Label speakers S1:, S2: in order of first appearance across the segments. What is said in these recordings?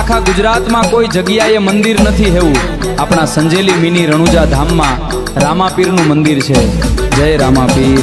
S1: આખા ગુજરાતમાં કોઈ જગ્યાએ મંદિર નથી હેવું આપણા સંજેલી મિની રણુજા ધામમાં રામાપીરનું મંદિર છે। જય રામાપીર।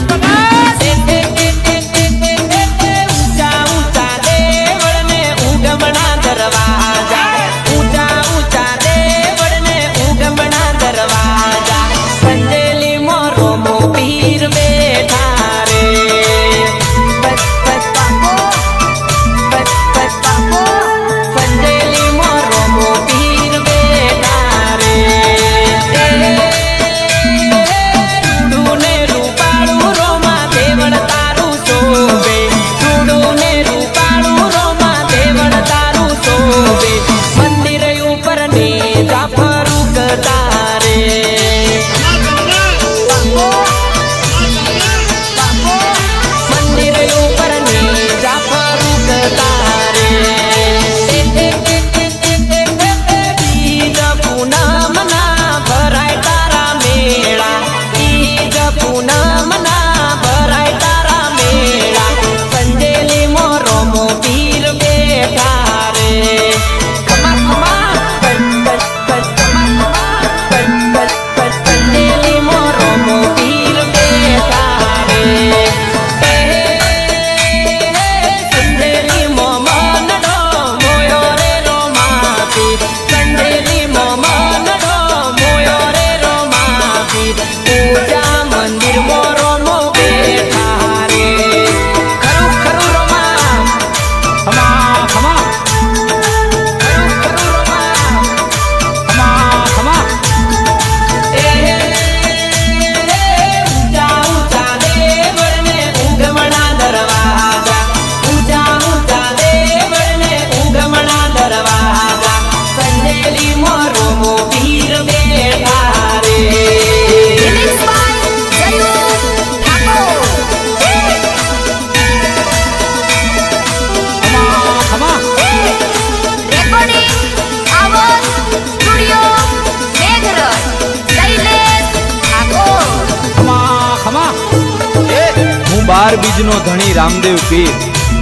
S1: बार बीजनो धणी रामदेव पीर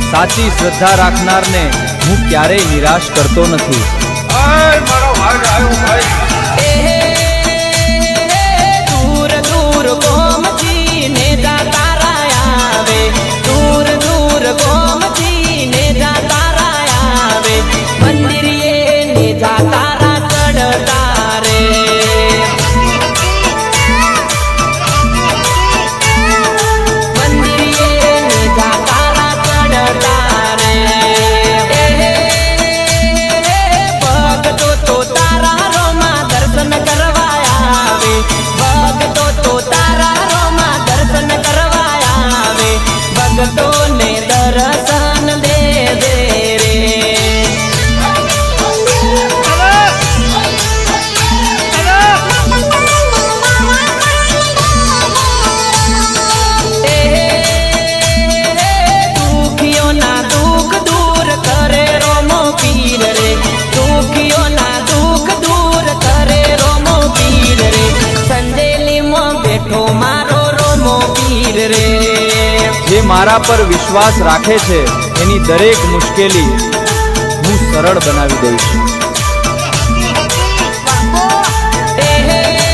S1: साची श्रद्धा राखनार ने हूँ क्यारे निराश करतो नथी।
S2: दूर दूर गोमती ने जाता रायावे, दूर दूर गोमती ने जाता रायावे, मंदिर ये ने जाता रा चढ़ता रे।
S1: जे मारा पर विश्वास राखे छे एनी दरेक मुश्केली हूँ सरल बनावी दईश।